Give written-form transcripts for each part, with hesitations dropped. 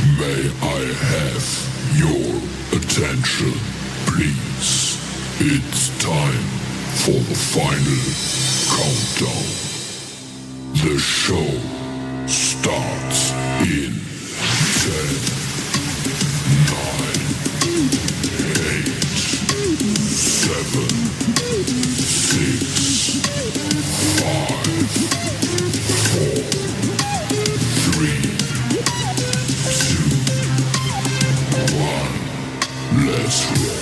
May I have your attention, please? It's time for the final countdown. The show starts in 10, 9, 8, 7, 6, 5, 4, 3, 2, 1. Let's rock.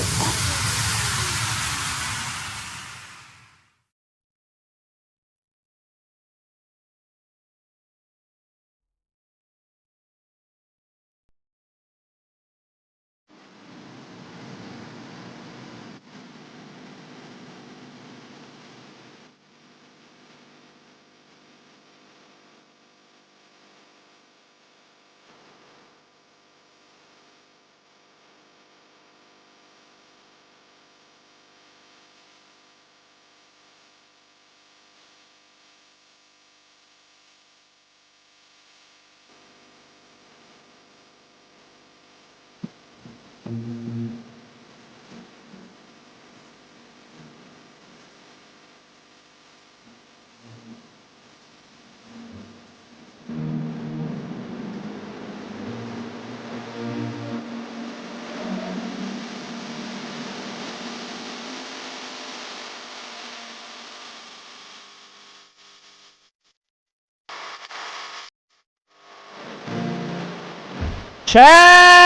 Chat!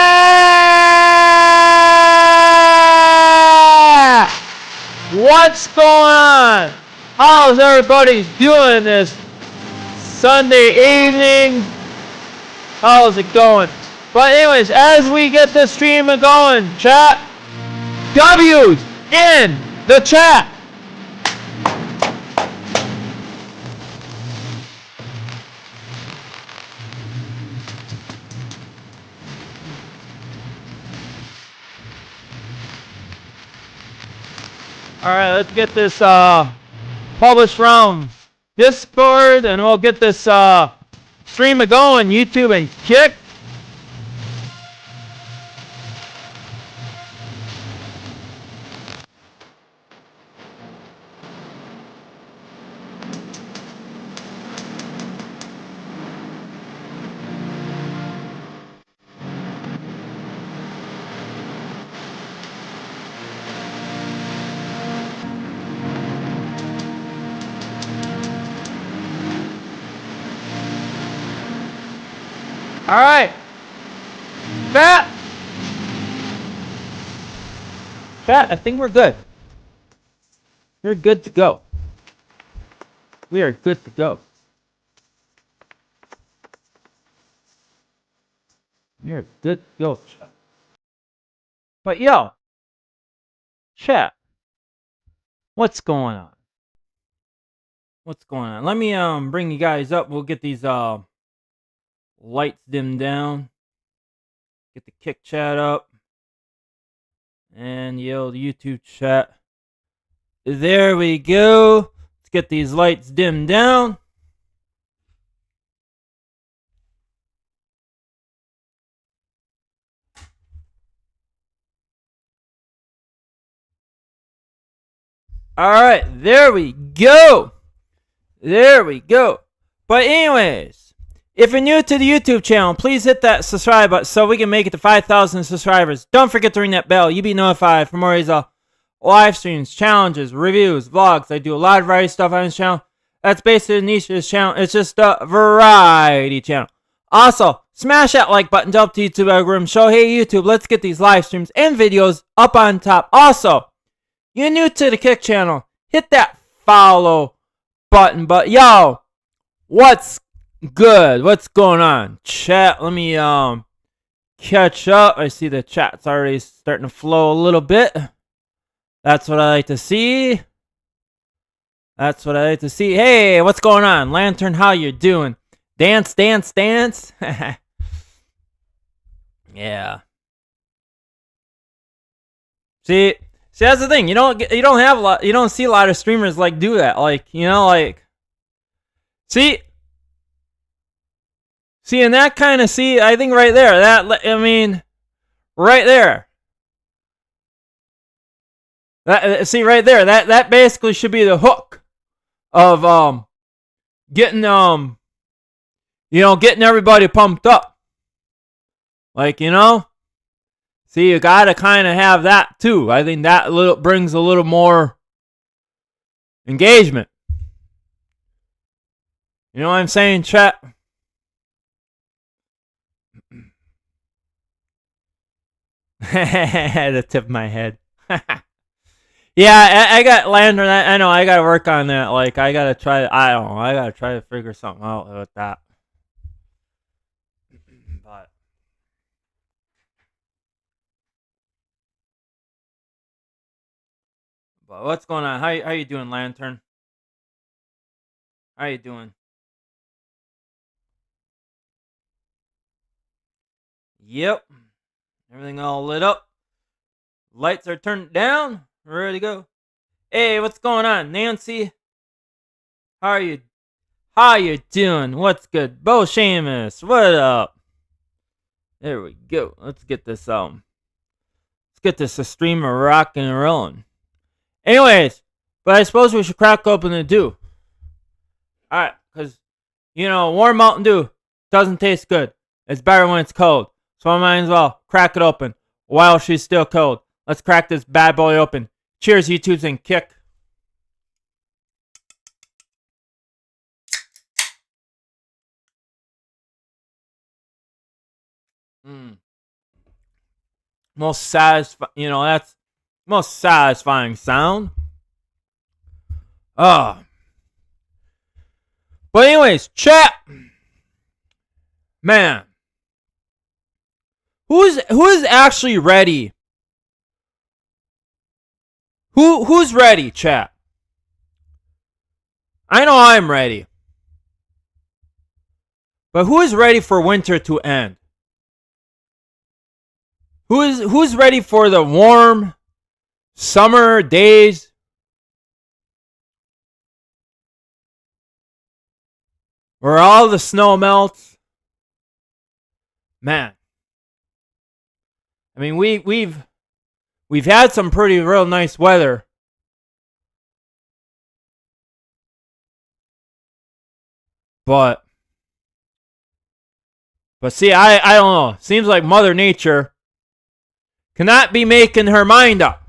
What's going on? How's everybody doing this Sunday evening? How's it going? But anyways, as we get the stream going, chat, W's in the chat. Alright, let's get this published from Discord, and we'll get this stream going, YouTube and Kick. Alright. Chat, I think we're good. We're good to go. We are good to go. We are good to go, chat. But yo, chat, what's going on? What's going on? Let me bring you guys up. We'll get these lights dimmed down. Get the Kick chat up. And yo, the YouTube chat. There we go. Let's get these lights dimmed down. Alright, there we go. There we go. But anyways, if you're new to the YouTube channel, please hit that subscribe button so we can make it to 5,000 subscribers. Don't forget to ring that bell. You'll be notified for more of these live streams, challenges, reviews, vlogs. I do a lot of variety stuff on this channel. That's basically the niche of this channel. It's just a variety channel. Also, smash that like button to help the YouTube algorithm show, hey YouTube, let's get these live streams and videos up on top. Also, you're new to the Kick channel, hit that follow button. But yo, what's good? What's going on? Chat, let me catch up. I see the chat's already starting to flow a little bit. That's what I like to see. That's what I like to see. Hey, what's going on? Lantern, how you doing? Dance, dance, dance. Yeah. See, that's the thing. You don't have a lot. You don't see a lot of streamers like do that. Like, you know, like, see, See, and that kind of, I think right there, right there. Right there, that basically should be the hook of getting getting everybody pumped up. Like, see, you gotta kind of have that too. I think that brings a little more engagement. You know what I'm saying, chat? The tip of my head. Yeah, I got lantern. I know I gotta work on that. Like, I gotta try. I don't know. I gotta try to figure something out with that. But what's going on? How you doing, Lantern? How you doing? Yep. Everything all lit up. Lights are turned down. We're ready to go. Hey, what's going on, Nancy? How you doing? What's good? Bo Shamus, what up? There we go. Let's get this stream of rock and rolling. Anyways, but I suppose we should crack open the dew. Alright, because warm Mountain Dew doesn't taste good. It's better when it's cold. So I might as well crack it open while she's still cold. Let's crack this bad boy open. Cheers, YouTubes, and kick. Most satisfying, that's most satisfying sound. But anyways, chat. Man. Who's actually ready? Who's ready, chat? I know I'm ready. But who is ready for winter to end? Who's ready for the warm summer days? Where all the snow melts? Man. I mean, we've had some pretty real nice weather. But see, I don't know. Seems like Mother Nature cannot be making her mind up.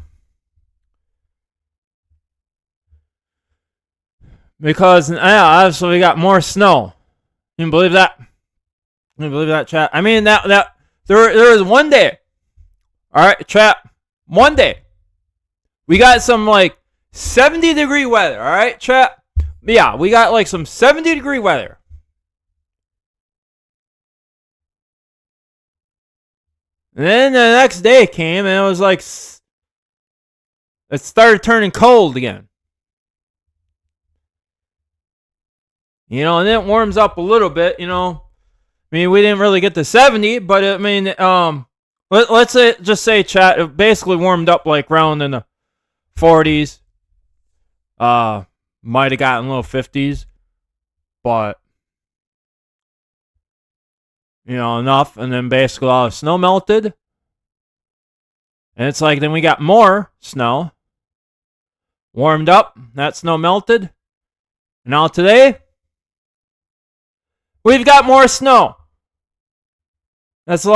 Because obviously we got more snow. You can believe that? You can believe that, chat? I mean, that there was one day. Alright, chat. One day. We got some 70-degree weather, alright, chat? Yeah, we got some 70-degree weather. And then the next day came and it was it started turning cold again. And then it warms up a little bit, I mean, we didn't really get to 70, but I mean, let's just say, chat, it basically warmed up around in the 40s. Might have gotten low 50s, but enough. And then basically all the snow melted. And it's then we got more snow. Warmed up. That snow melted. And now today, we've got more snow. That's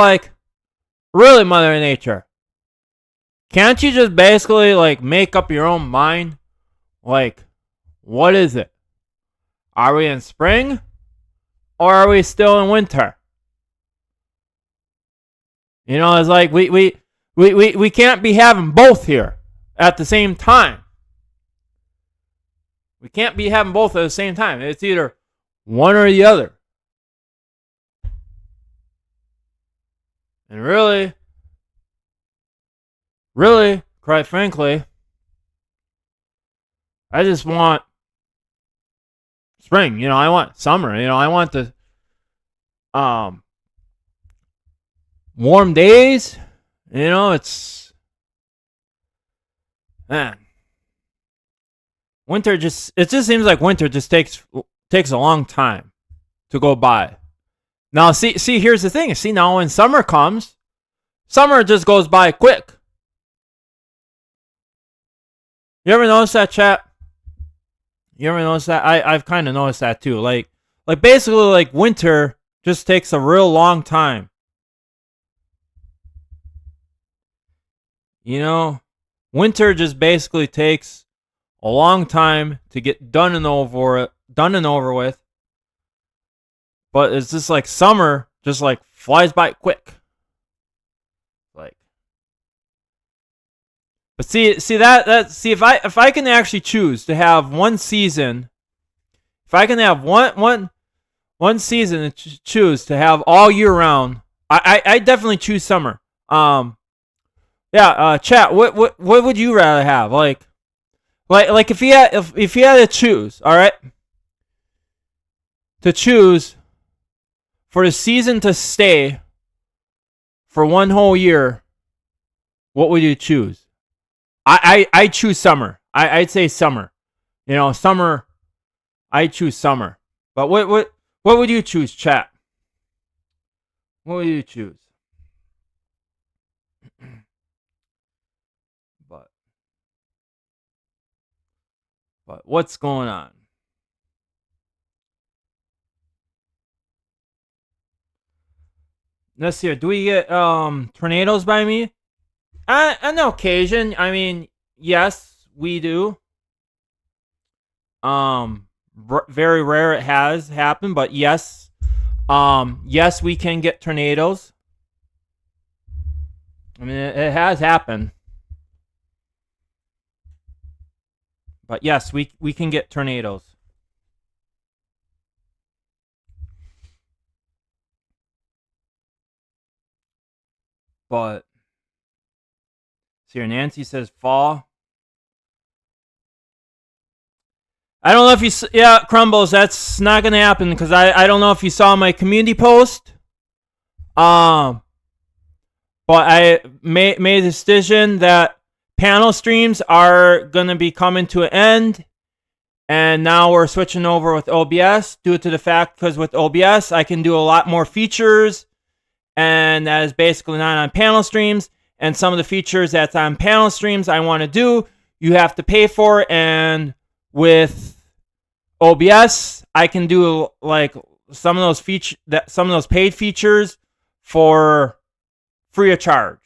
really, Mother Nature. Can't you just basically make up your own mind? What is it? Are we in spring? Or are we still in winter? It's we can't be having both here at the same time. We can't be having both at the same time. It's either one or the other. And really, quite frankly, I just want spring. I want summer. I want the warm days. It's man. Winter it just seems like winter just takes a long time to go by. Now, see, here's the thing. See, now when summer comes, summer just goes by quick. You ever notice that, chat? You ever notice that? I've kind of noticed that too. Like basically, like winter just takes a real long time. You know, winter just basically takes a long time to get done and over with. But it's just like summer just like flies by quick. Like, but see if I can actually choose to have one season, if I can have one season to choose to have all year round, I definitely choose summer. Chat. What would you rather have? Like if you had to choose, all right, to choose for the season to stay for one whole year, what would you choose? I choose summer. I'd say summer. You know, summer. I choose summer. But what would you choose, chat? What would you choose? But what's going on? Let's see. Do we get tornadoes by me? On occasion. I mean, yes, we do. Very rare it has happened, but yes. Yes, we can get tornadoes. I mean, it has happened. But yes, we can get tornadoes. But see here, Nancy says fall. I don't know if you... Yeah, Crumbles, that's not going to happen because I don't know if you saw my community post. But I made a decision that panel streams are going to be coming to an end. And now we're switching over with OBS due to the fact because with OBS, I can do a lot more features. And that is basically not on panel streams. And some of the features that's on panel streams I want to do, you have to pay for. And with OBS, I can do like some of those paid features for free of charge.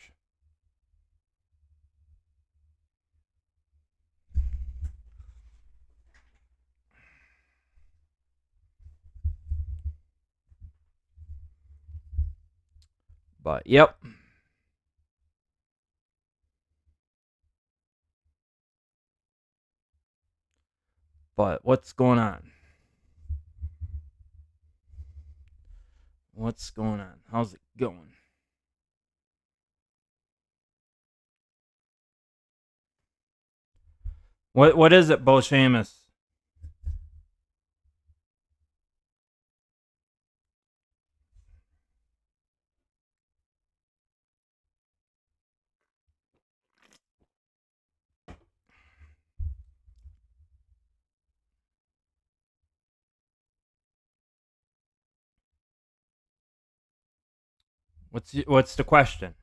But yep. But what's going on? What's going on? How's it going? What is it, Bo Seamus? What's the question?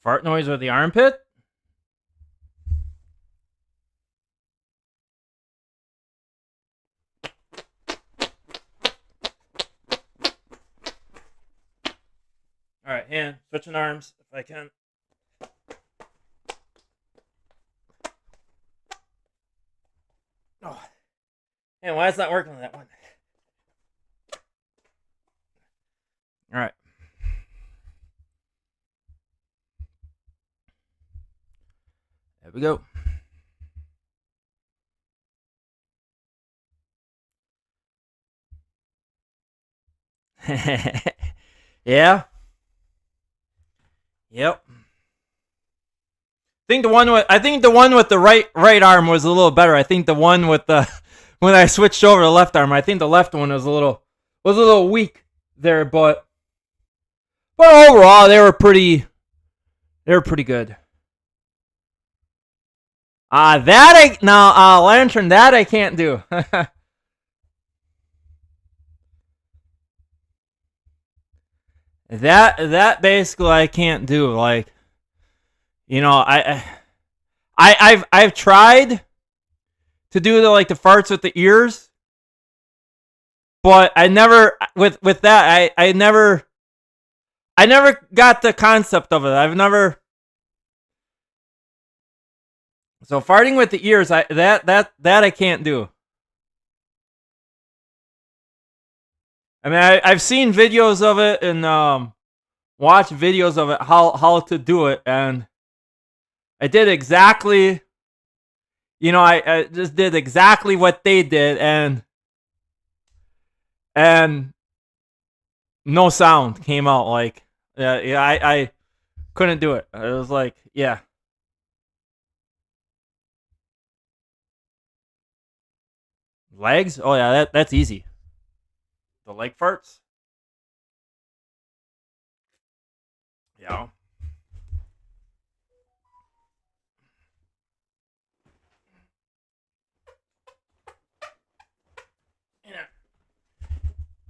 Fart noise with the armpit? All right, hand switching arms if I can. Oh, and why is that working on that one? All right. There we go. Yeah. Yep. I think the one with the right arm was a little better. I think the one with the when I switched over to the left arm, I think the left one was a little weak there, but overall they were pretty They're pretty good. Lantern, that I can't do. That basically I can't do. Like, you know, I've tried to do the farts with the ears, but I never with that I never got the concept of it. I've never. So farting with the ears, that I can't do. I mean, I've seen videos of it and watched videos of it how to do it, and I did exactly. You know, I just did exactly what they did, and no sound came out. Like, yeah, I couldn't do it. It was like, yeah. Legs? Oh yeah, that's easy. The leg farts? Yeah.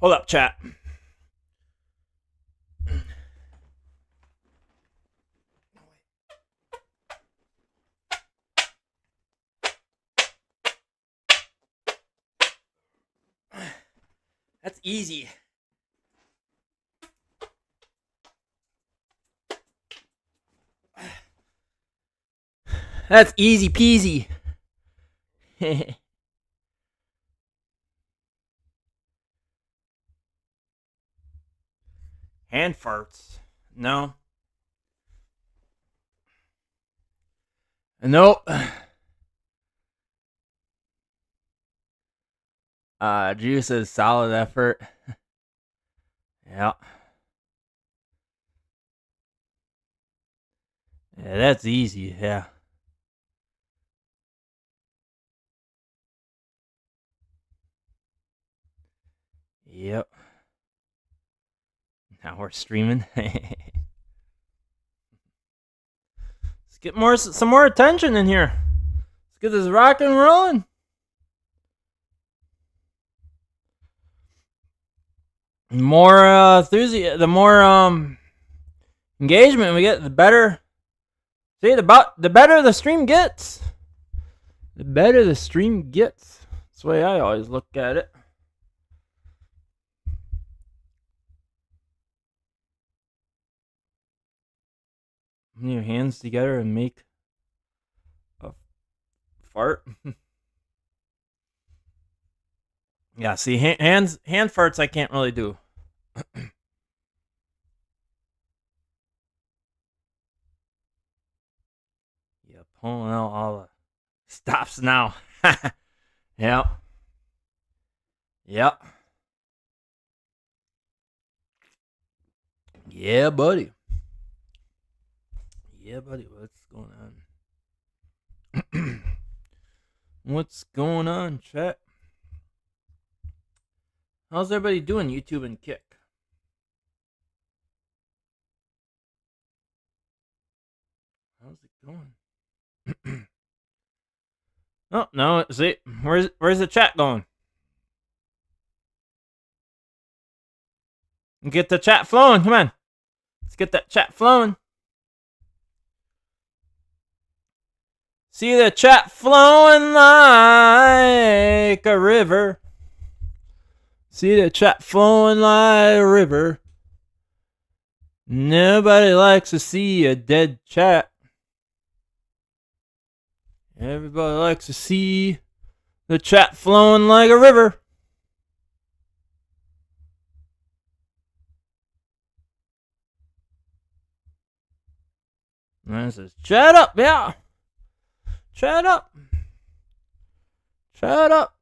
Hold up, chat. That's easy. That's easy peasy. Hand farts. No. Nope. Juice is solid effort. Yeah. Yeah, that's easy. Yeah. Yep. Now we're streaming. Let's get some more attention in here. Let's get this rock and rolling. More enthusiasm, the more engagement we get, the better. See, the better the stream gets. The better the stream gets. That's the way I always look at it. Put your hands together and make a fart. Yeah, see, hand farts I can't really do. Yeah, pulling out all the stops now. Yep. Yep. Yeah, buddy. Yeah, buddy. What's going on? What's going on, chat? How's everybody doing, YouTube and Kick? How's it going? Oh, no, see, where's the chat going? Get the chat flowing, come on. Let's get that chat flowing. See the chat flowing like a river. See the chat flowing like a river. Nobody likes to see a dead chat. Everybody likes to see the chat flowing like a river. And it says, chat up, yeah. Chat up. Chat up.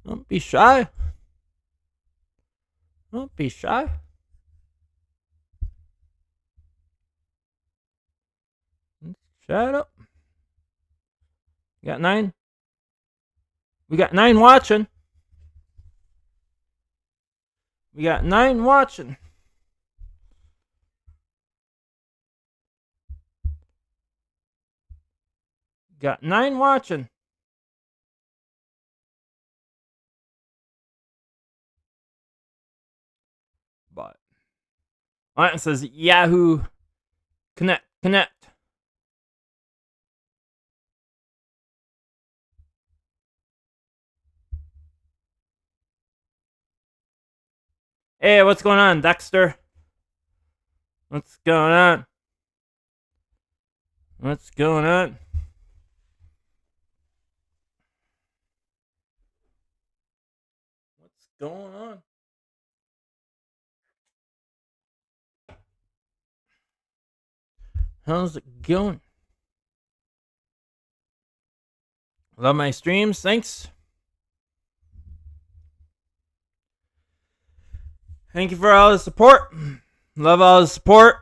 Don't be shy. Don't be shy. Chat up. Got 9. We got 9 watching. We got 9 watching. Got 9 watching. But Martin says Yahoo connect. Hey, what's going on, Dexter? What's going on? What's going on? What's going on? How's it going? Love my streams. Thanks. Thank you for all the support. Love all the support.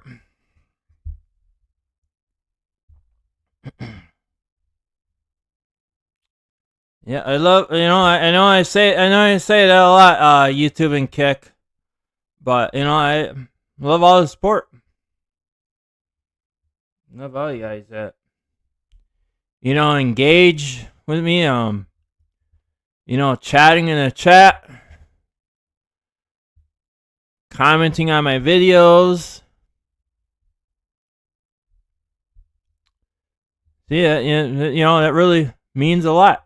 Yeah, I love. I know I say that a lot. YouTube and Kick, but I love all the support. Love all you guys that engage with me. Chatting in the chat, commenting on my videos. Yeah, that really means a lot.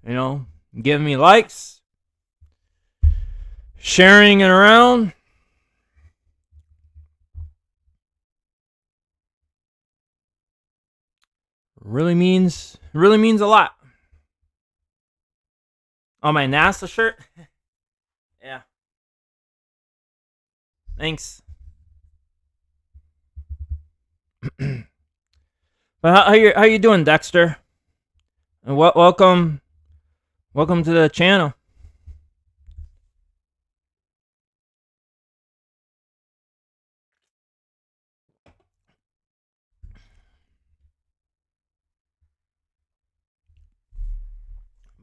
Giving me likes, sharing it around. Really means a lot. Oh, my NASA shirt? Yeah. Thanks. But how you doing, Dexter? And welcome to the channel.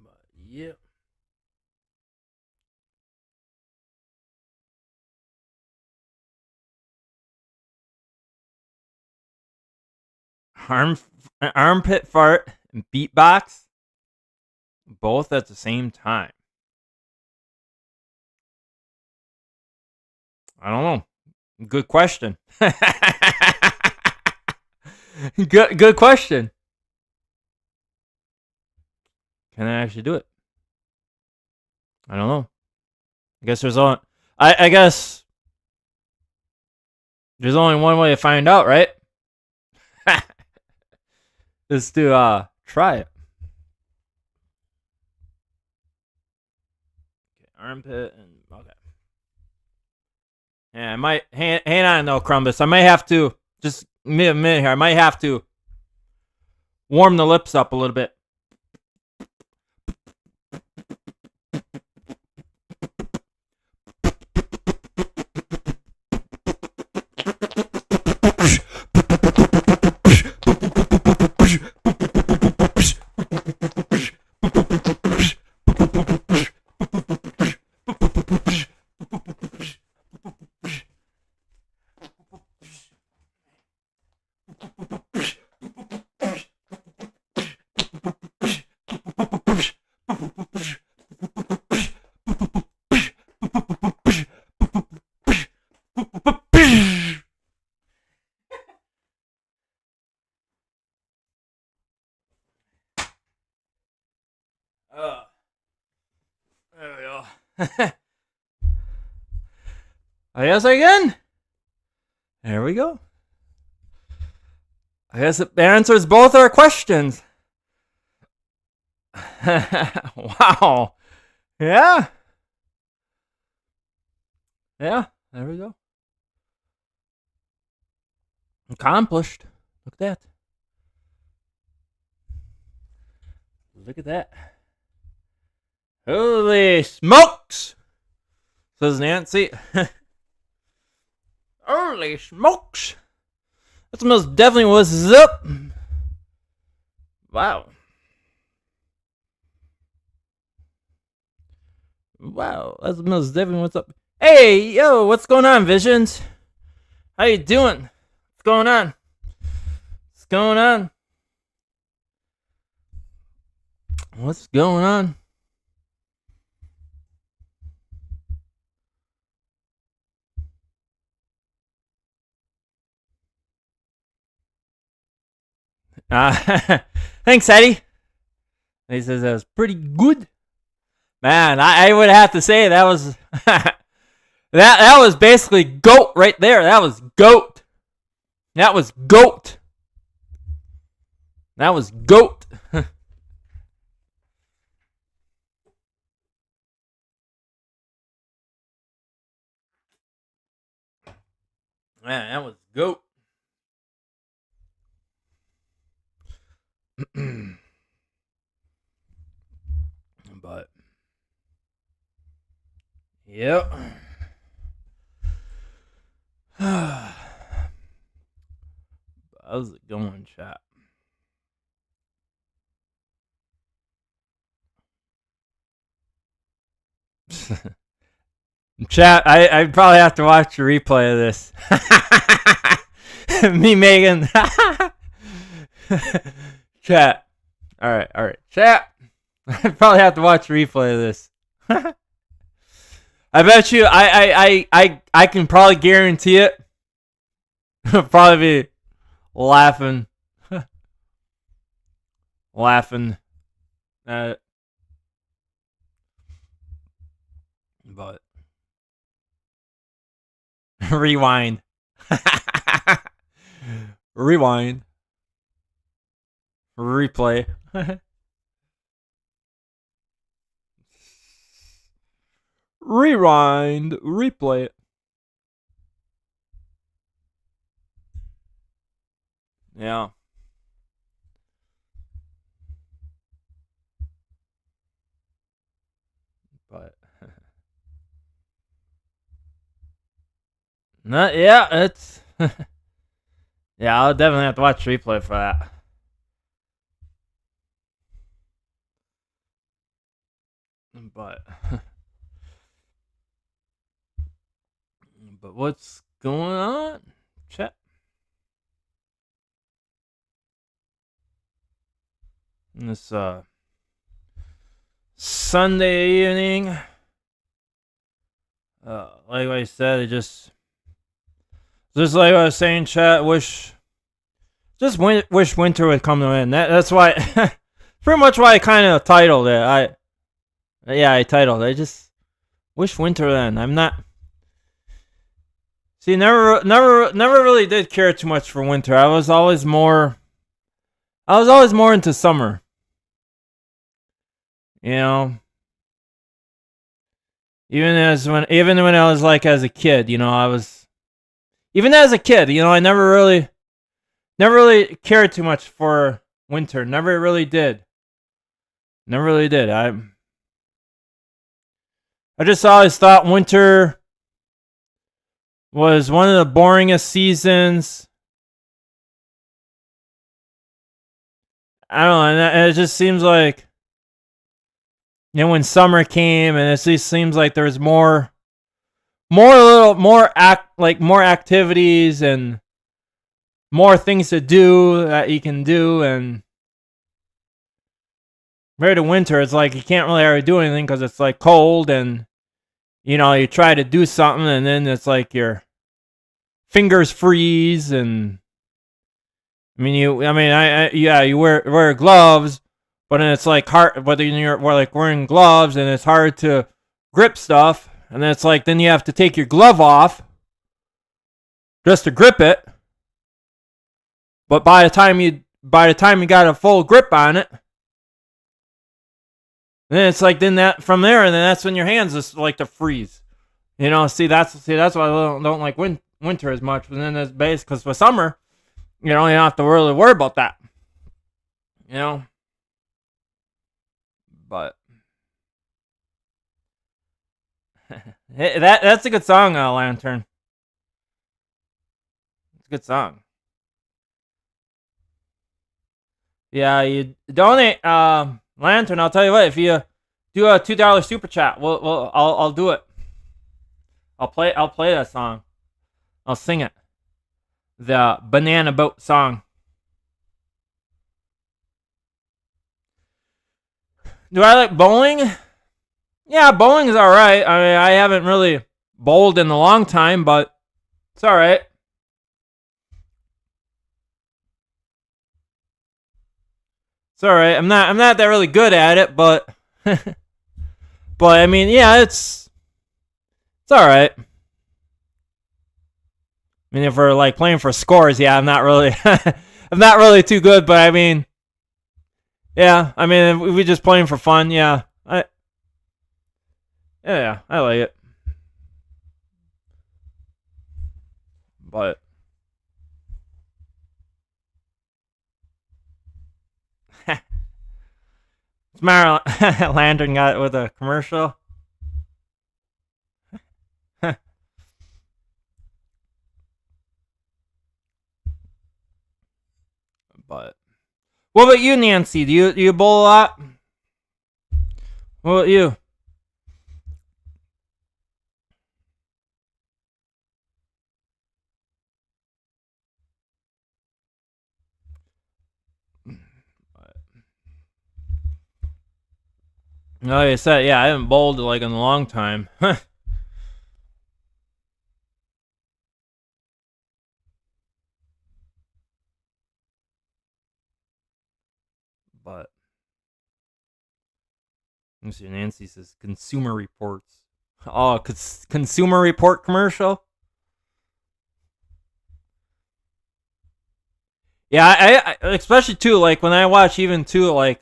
But yeah. Armpit fart and beatbox, both at the same time. I don't know. Good question. Good question. Can I actually do it? I don't know. I guess I guess there's only one way to find out, right? Is to try it. Okay, armpit and okay. Yeah, I might hang on though, Crumbus. I might have to just a minute here. I might have to warm the lips up a little bit. There we go. I guess again. There we go. I guess it answers both our questions. Wow. Yeah. Yeah. There we go. Accomplished. Look at that. Look at that. Holy smokes! Says Nancy. Holy smokes! That's most definitely what's up. Wow. Wow, that's most definitely what's up. Hey, yo, what's going on, Visions? How you doing? What's going on? What's going on? What's going on? Thanks, Eddie. He says that was pretty good. Man, I would have to say that was that was basically GOAT right there. That was GOAT. That was GOAT. That was GOAT. Man, that was GOAT. But yep. How's it going, chat? Chat, I probably have to watch a replay of this. Me, Megan. Chat. Alright. Chat. I probably have to watch a replay of this. I bet you I can probably guarantee it. Probably be laughing. Laughing at it. But rewind. Rewind. Replay. Rewind. Replay it. Yeah. But no, yeah, it's yeah, I'll definitely have to watch replay for that. But but what's going on? Chat. This Sunday evening. Like I said, it just like I was saying, chat. Wish winter would come to an end. That's why, pretty much why I kind of titled it. I titled it. I just wish winter would end. I'm not. See, never really did care too much for winter. I was always more into summer. You know, even when I was like as a kid, you know, I was even as a kid, you know, I never really cared too much for winter. Never really did. I just always thought winter was one of the boringest seasons. I don't know, and it just seems like, you know, when summer came, and it just seems like there's more activities and more things to do that you can do, and compared to winter, it's like you can't really ever do anything because it's like cold, and you know, you try to do something, and then it's like your fingers freeze, and you wear gloves, but then it's like hard. Whether you're like wearing gloves, and it's hard to grip stuff, and then it's like then you have to take your glove off just to grip it. But by the time you got a full grip on it, then it's like from there, and then that's when your hands just like to freeze. You know, that's why I don't like winter as much. But then it's based because for summer, you know, you don't have to really worry about that. You know, but that's a good song, Lantern. It's a good song. Yeah, you donate, Lantern. I'll tell you what. If you do a $2 super chat, I'll do it. I'll play that song. I'll sing it. The Banana Boat song. Do I like bowling? Yeah, bowling's alright. I mean, I haven't really bowled in a long time, but it's alright. It's alright. I'm not that really good at it, but but I mean, yeah, it's alright. I mean, if we're like playing for scores, yeah, I'm not really I'm not really too good, but I mean, yeah, I mean, if we're just playing for fun, yeah. Yeah, I like it. But Smart Lantern got it with a commercial. But what about you, Nancy? Do you bowl a lot? What about you? Like I said, yeah, I haven't bowled like in a long time. But let me see. Nancy says Consumer Reports. Oh, Consumer Report commercial. Yeah, I especially too like when I watch even too like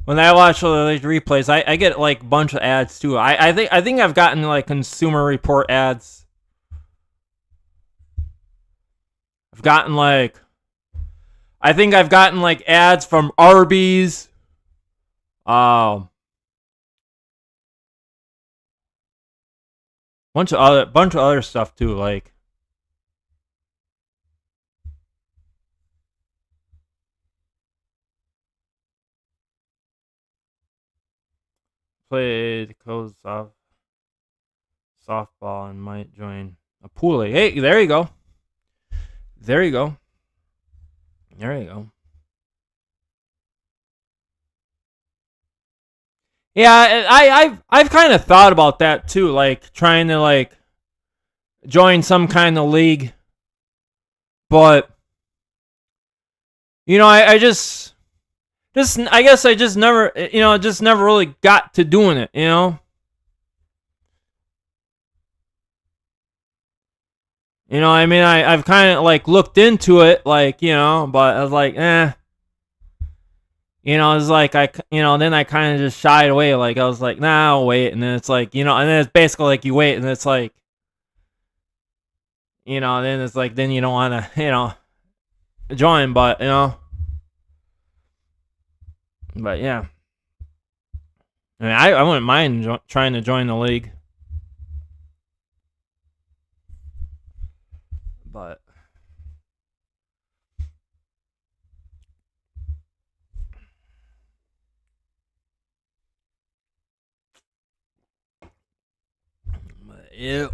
when I watch like replays, I get like a bunch of ads too. I think I've gotten like Consumer Report ads. I've gotten like I think I've gotten like ads from Arby's. Um, bunch of other stuff too. Like played softball and might join a pool league. Hey, there you go. There you go. There you go. Yeah, I've kind of thought about that too, like trying to like join some kind of league, but I just I guess I just never just never really got to doing it. I mean, I've kind of like looked into it, like but I was like, it's like then I kind of just shied away. Like I was like, nah, I'll wait. And then it's like, and then it's basically like you wait, and it's like, then it's like, then you don't want to, join, but yeah. I mean, I wouldn't mind trying to join the league, but yeah.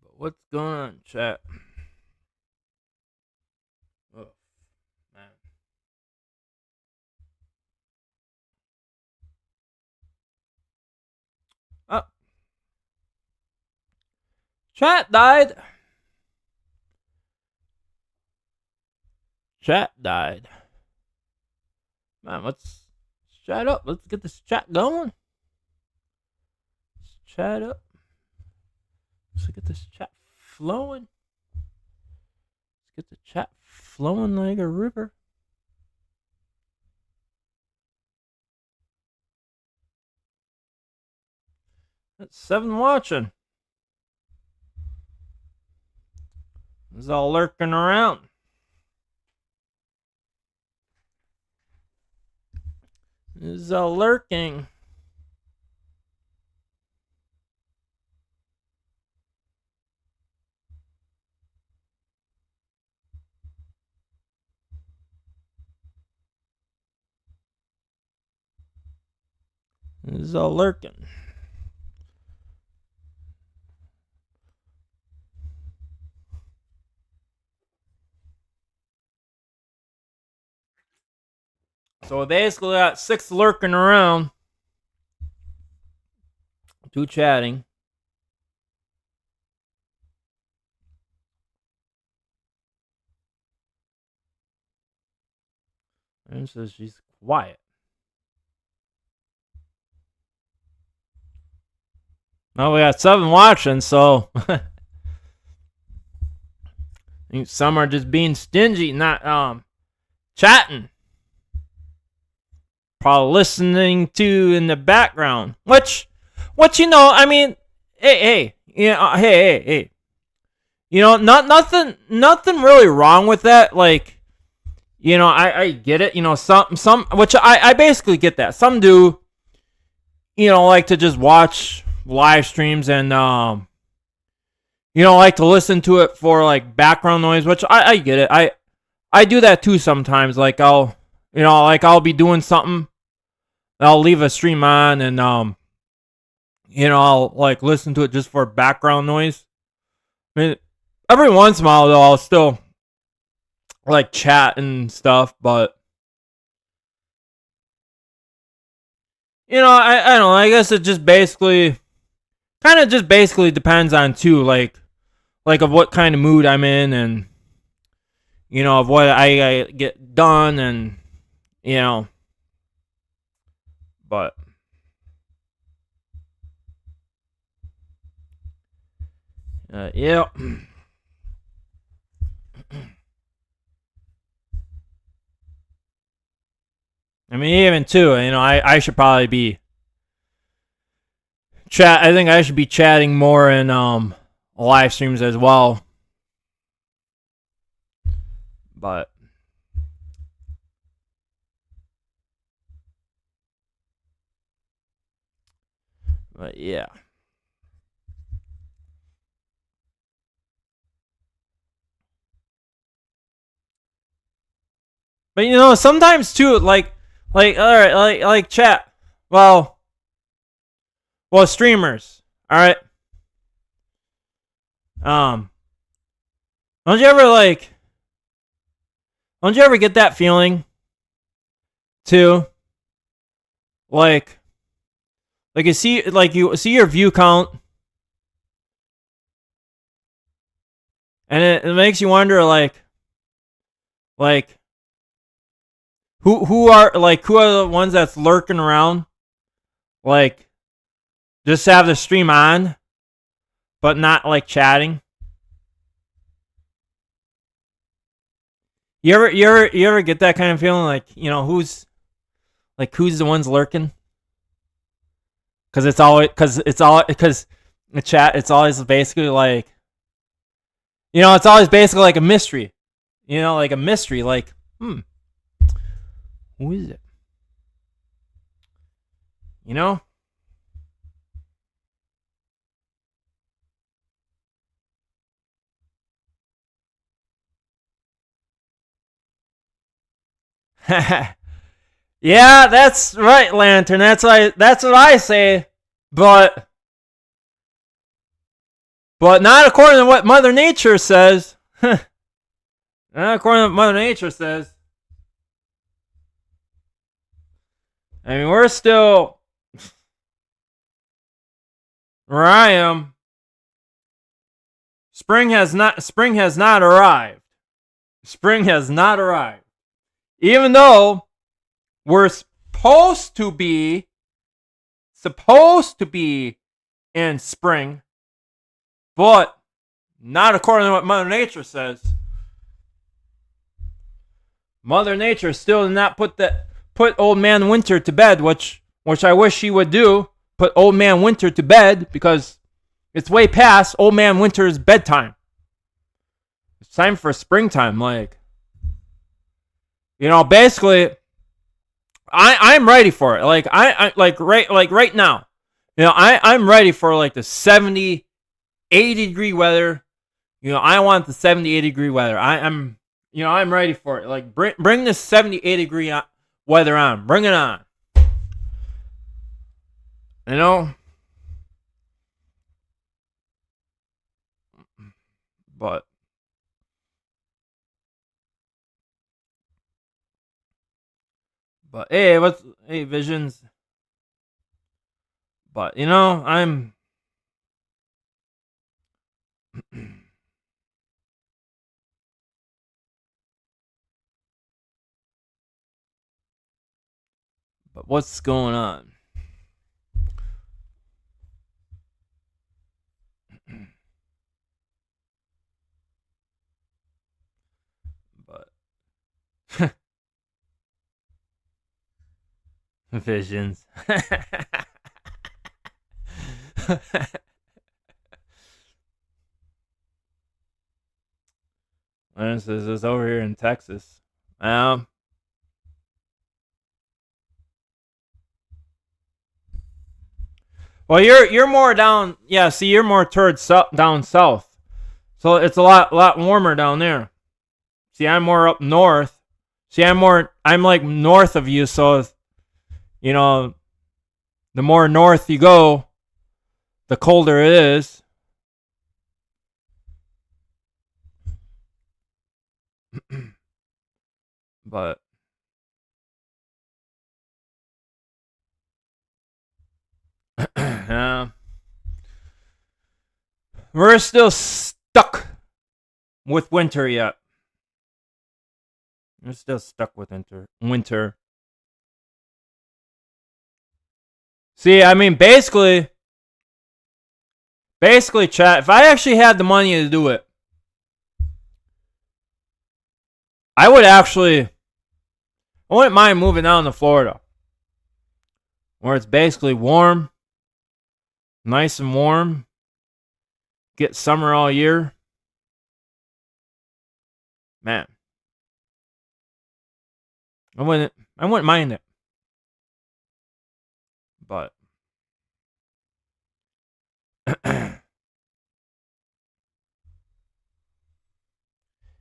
But what's going on, chat? Oh man. Oh, chat died. Chat died. Man, let's chat up. Let's get this chat going. Let's chat up. Let's get this chat flowing. Let's get the chat flowing like a river. That's 7 watching. It's all lurking around. It's all lurking. It's all lurking. So we basically got 6 lurking around. 2 chatting. And says she's quiet. Well, we got 7 watching, so I think some are just being stingy, not chatting. Probably listening to in the background. Which you know, I mean, hey, hey. You know, nothing really wrong with that. Like, you know, I get it. You know, some which I basically get that. Some do, you know, like to just watch live streams and you know, like to listen to it for like background noise, which I get it. I do that too sometimes. Like I'll be doing something, I'll leave a stream on and you know, I'll like listen to it just for background noise. I mean, every once in a while though, I'll still like chat and stuff, but you know, I don't know. I guess it just basically depends on too, like of what kind of mood I'm in, and you know, of what I get done, and you know, but yeah. I mean, even too, you know, I should probably be I think I should be chatting more in live streams as well. But yeah. But you know, sometimes too, like all right, like chat. Well, streamers. All right. Um, don't you ever get that feeling too? Like you see your view count, and it makes you wonder like who are the ones that's lurking around, like just have the stream on, but not like chatting. You ever get that kind of feeling, like, you know, who's the ones lurking? Because the chat, it's always basically like, you know, it's always basically like a mystery. You know, like a mystery, like, who is it? You know? Yeah, that's right, Lantern. That's what I say. But not according to what Mother Nature says. Not according to what Mother Nature says. I mean, we're still where I am. Spring has not arrived. Spring has not arrived. Even though we're supposed to be in spring, but not according to what Mother Nature says. Mother Nature still did not put Old Man Winter to bed, which I wish she would do. Put Old Man Winter to bed, because it's way past Old Man Winter's bedtime. It's time for springtime, like, you know, basically I'm ready for it. Like I right now. You know, I'm ready for like the 70, 80 degree weather. You know, I want the 70, 80 degree weather. I'm ready for it. Like bring this 70, 80 degree weather on. Bring it on. You know? But But hey, Visions? But you know, I'm but what's going on? But Visions. This is over here in Texas. Um, well, you're more down. Yeah, see, you're more towards down south, so it's a lot warmer down there. See, I'm more up north. See, I'm like north of you, so you know, the more north you go, the colder it is. But we're still stuck with winter yet. We're still stuck with winter. See, I mean, basically, chat, if I actually had the money to do it, I wouldn't mind moving down to Florida, where it's basically warm, nice and warm, get summer all year. Man, I wouldn't mind it. But and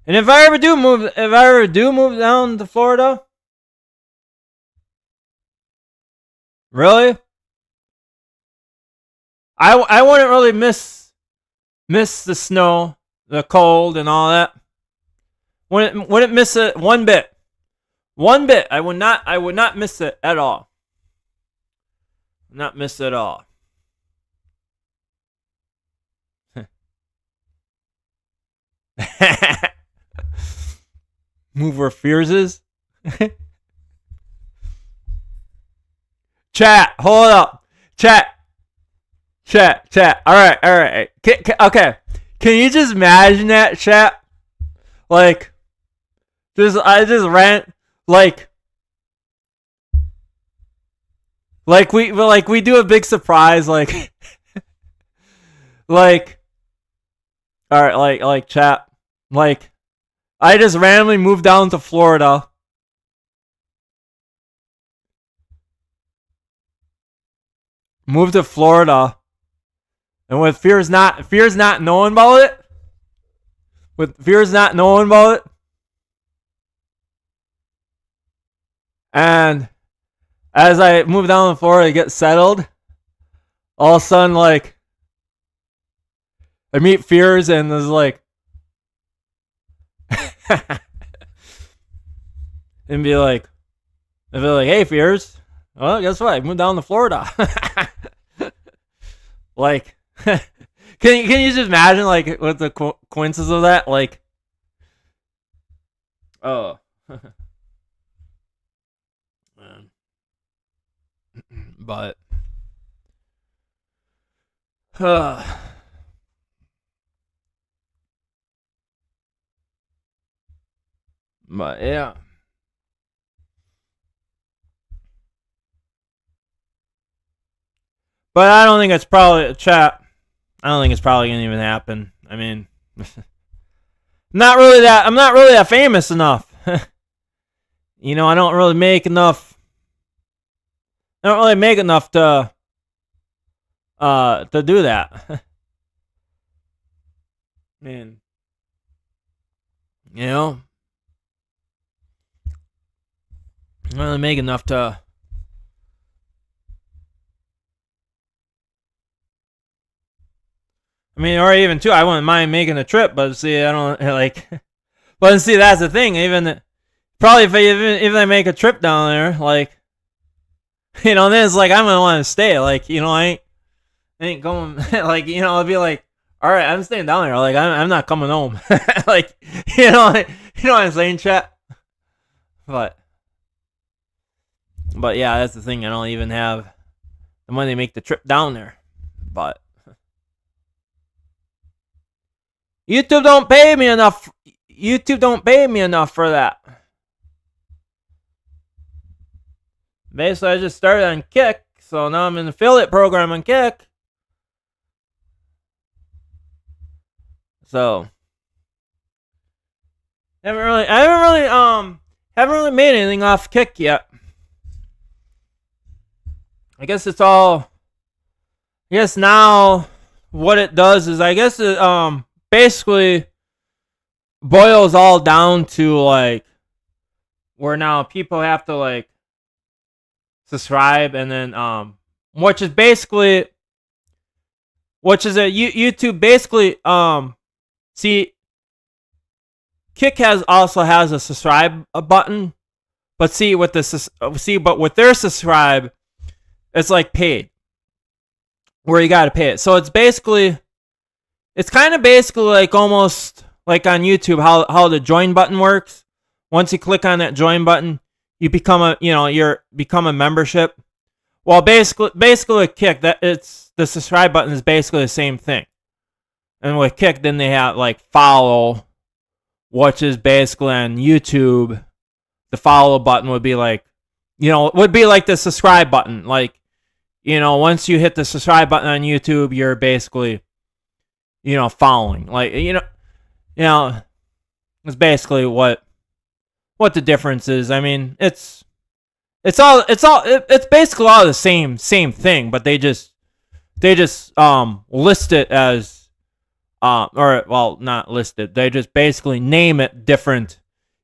if I ever do move down to Florida, really, I wouldn't really miss the snow, the cold, and all that. Wouldn't miss it one bit. One bit. I would not miss it at all. Not miss it at all. Move where fears is. Chat, hold up. Chat. All right. Okay. Can you just imagine that, chat? Like, I just ran like we do a big surprise like like all right like chat like I just randomly moved down to Florida. Moved to Florida. And with fears not knowing about it. And as I move down to Florida to get settled, all of a sudden, like, I meet Fears and there's like, and be like, hey, Fears, well, guess what? I moved down to Florida. Like, can you just imagine, like, what the coincidence of that? Like, oh. But but yeah. But I don't think it's probably chat. I don't think it's probably gonna even happen. I mean, I'm not really that famous enough. You know, I don't really make enough to do that. Man, you know, I don't really make enough to. I mean, or even too, I wouldn't mind making a trip, but see, I don't like. But see, that's the thing. Even Probably if they make a trip down there, like, you know, then it's like I'm gonna want to stay. Like, you know, I ain't going. Like, you know, I'll be like, all right, I'm staying down there. Like, I'm not coming home. Like, you know what I'm saying, chat. But yeah, that's the thing. I don't even have the money to make the trip down there. But YouTube don't pay me enough. YouTube don't pay me enough for that. Basically, I just started on Kick, so now I'm in the affiliate program on Kick. So I haven't really made anything off Kick yet. I guess it's all. I guess now what it does is I guess it basically boils all down to like where now people have to like subscribe and then which is a YouTube basically see Kick also has a subscribe button, but with their subscribe it's like paid where you got to pay it. So it's kind of basically like almost like on YouTube how the join button works. Once you click on that join button, you become a membership. Well, basically with Kick, that it's the subscribe button is basically the same thing. And with Kick, then they have like follow, which is basically on YouTube. The follow button would be like, would be like the subscribe button. Like, once you hit the subscribe button on YouTube, you're basically, following. Like, it's basically what the difference is. I mean, it's basically all the same thing, but they just list it as or well, not listed. They just basically name it different,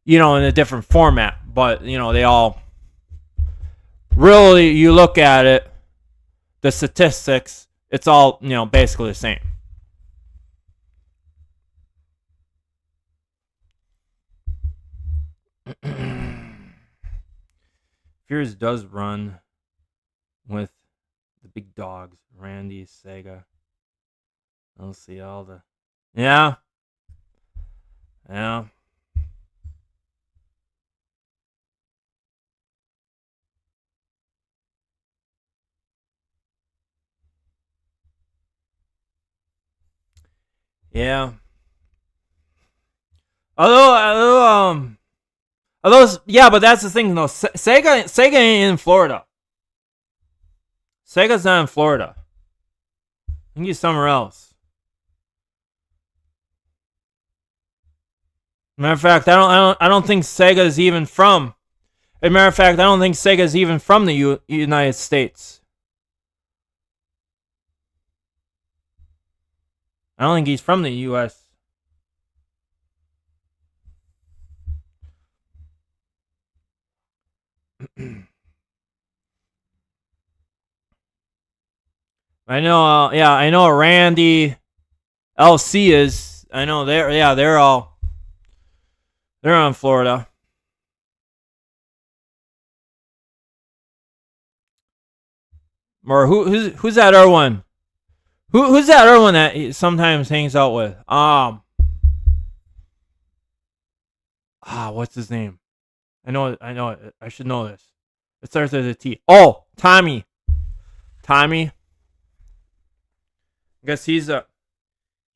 in a different format. But they all really, you look at it, the statistics, it's all basically the same. Fears does run with the big dogs, Randy, Sega. I'll see all the. Yeah. Yeah. Yeah. Although, yeah, but that's the thing, though. Sega ain't in Florida. Sega's not in Florida. I think he's somewhere else. Matter of fact, I don't think Sega's even from. As a matter of fact, I don't think Sega's even from the United States. I don't think he's from the U.S. I know. Yeah, I know. Randy, LC is. I know they're. Yeah, they're all. They're on Florida. Or who's that other one? Who's that other one that he sometimes hangs out with? What's his name? I know it. I should know this. It starts with a T. Oh, Tommy. I guess he's a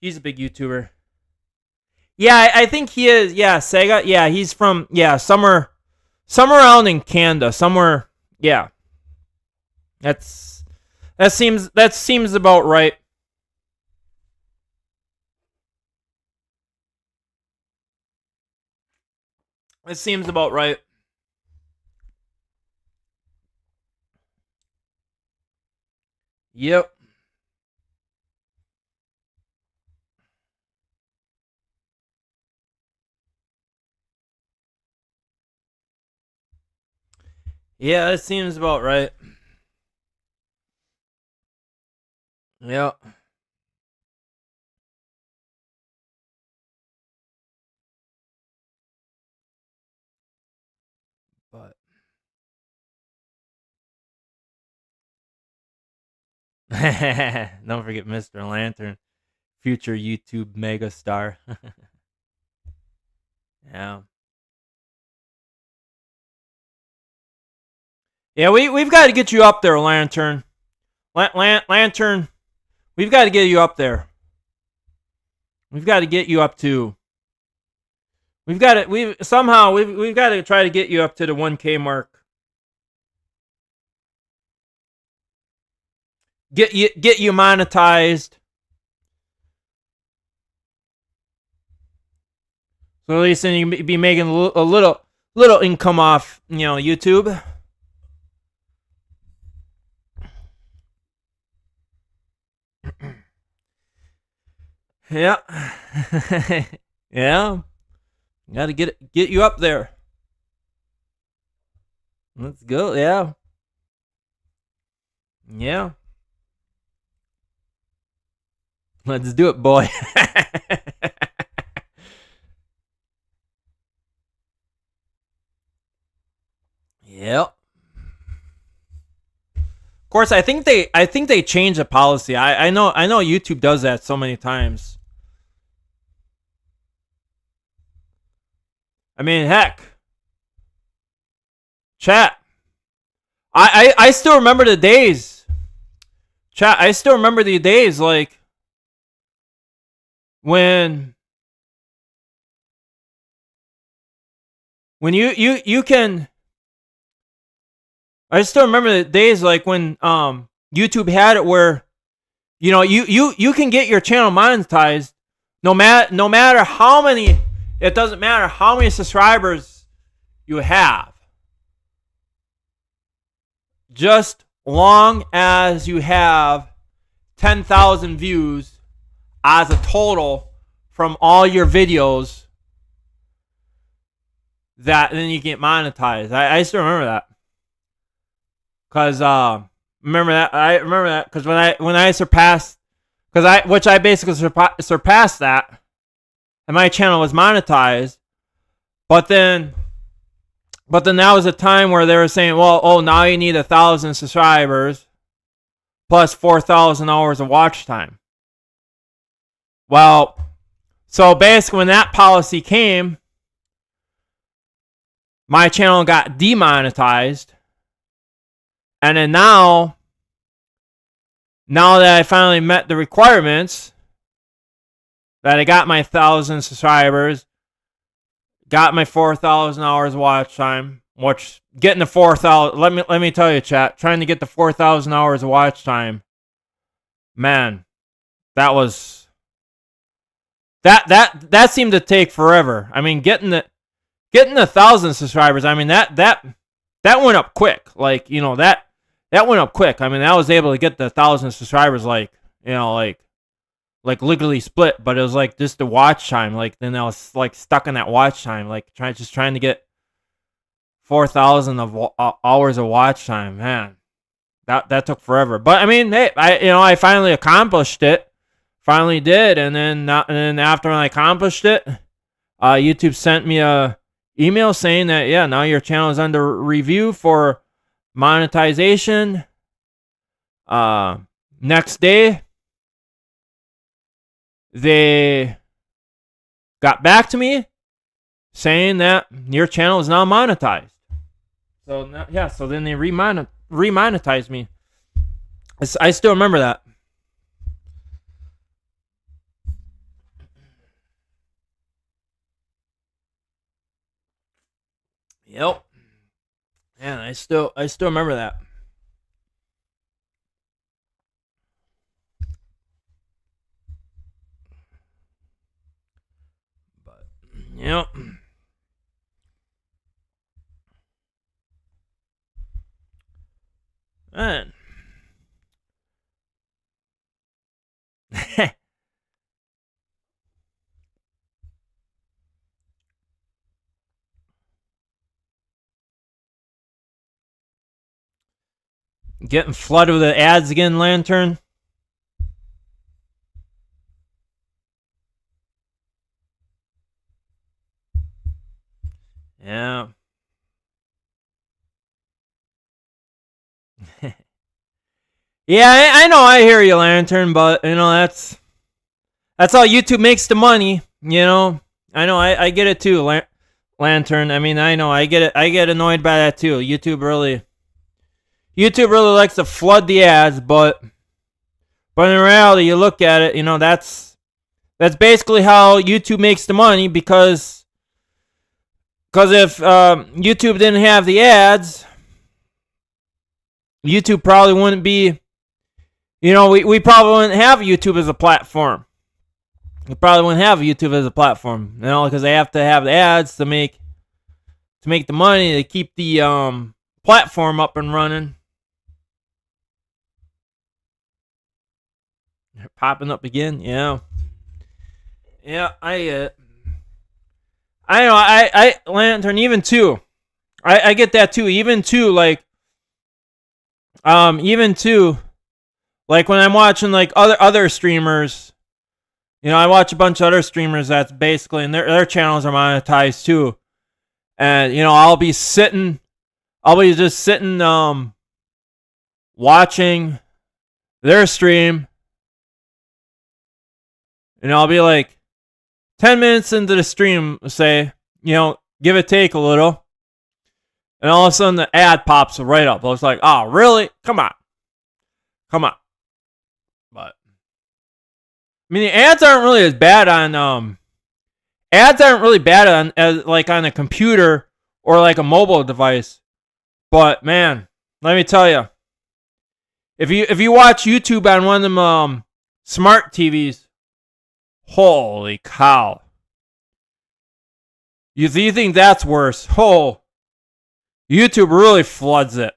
big YouTuber. Yeah, I think he is. Yeah, Sega. Yeah, he's from somewhere around in Canada. Somewhere. Yeah. That seems about right. It seems about right. Yep. Yeah, it seems about right. Yep. But don't forget Mr. Lantern, future YouTube megastar. Yeah. Yeah, we've got to get you up there, Lantern. Lantern, we've got to get you up there. We've got to get you up to. We've got to we've got to try to get you up to the 1K mark. Get you monetized. So at least then you can be making a little income off, YouTube. Yeah. Yeah. Got to get you up there. Let's go. Yeah. Yeah. Let's do it, boy. Yep. Of course, I think they changed the policy. I know YouTube does that so many times. I mean, heck, chat. I still remember the days. Chat. I still remember the days like when you can. I still remember the days like when YouTube had it where you can get your channel monetized no matter how many. It doesn't matter how many subscribers you have, just long as you have 10,000 views as a total from all your videos, that then you get monetized. I still remember that. Cause I remember that because when I surpassed, which I basically surpassed that, and my channel was monetized, but then that was a time where they were saying, well, now you need 1,000 subscribers plus 4,000 hours of watch time. Well, so basically when that policy came, my channel got demonetized. And then now that I finally met the requirements, that I got my 1,000 subscribers, got my 4,000 hours watch time, which getting the 4,000, let me tell you, chat, trying to get the 4,000 hours of watch time, man, that was that seemed to take forever. I mean, getting the 1,000 subscribers, I mean that went up quick. Like, that went up quick. I mean, I was able to get the 1,000 subscribers like legally split, but it was like just the watch time. Like then I was like stuck in that watch time, like trying to get 4,000 of hours of watch time. Man, that took forever. But I mean, hey, I finally accomplished it. Finally did, and then after I accomplished it, YouTube sent me a email saying that now your channel is under review for monetization. Next day, they got back to me saying that your channel is now monetized. So so then they remonetized me. I still remember that. Yep. Man, I still remember that. But yep. Man. Getting flooded with the ads again, Lantern. Yeah. Yeah, I know, I hear you, Lantern, but you know that's how YouTube makes the money. You know, I get it too, Lantern. I mean, I know, I get it. I get annoyed by that too. YouTube really likes to flood the ads, but in reality, you look at it, you know, that's basically how YouTube makes the money because if YouTube didn't have the ads, YouTube probably wouldn't be, you know, we probably wouldn't have YouTube as a platform. We probably wouldn't have YouTube as a platform, you know, because they have to have the ads to make the money to keep the platform up and running. Popping up again, yeah. I know, I Lantern, even too. I get that too. Even too, like when I'm watching like other streamers, you know, I watch a bunch of other streamers that's basically, and their channels are monetized too. And you know, I'll be just sitting watching their stream. And I'll be like 10 minutes into the stream, say, you know, give it take a little. And all of a sudden the ad pops right up. I was like, oh, really? Come on. But I mean, the ads aren't really as bad on as like on a computer or like a mobile device. But man, let me tell you, if you watch YouTube on one of them smart TVs, holy cow. You think that's worse? Oh, YouTube really floods it.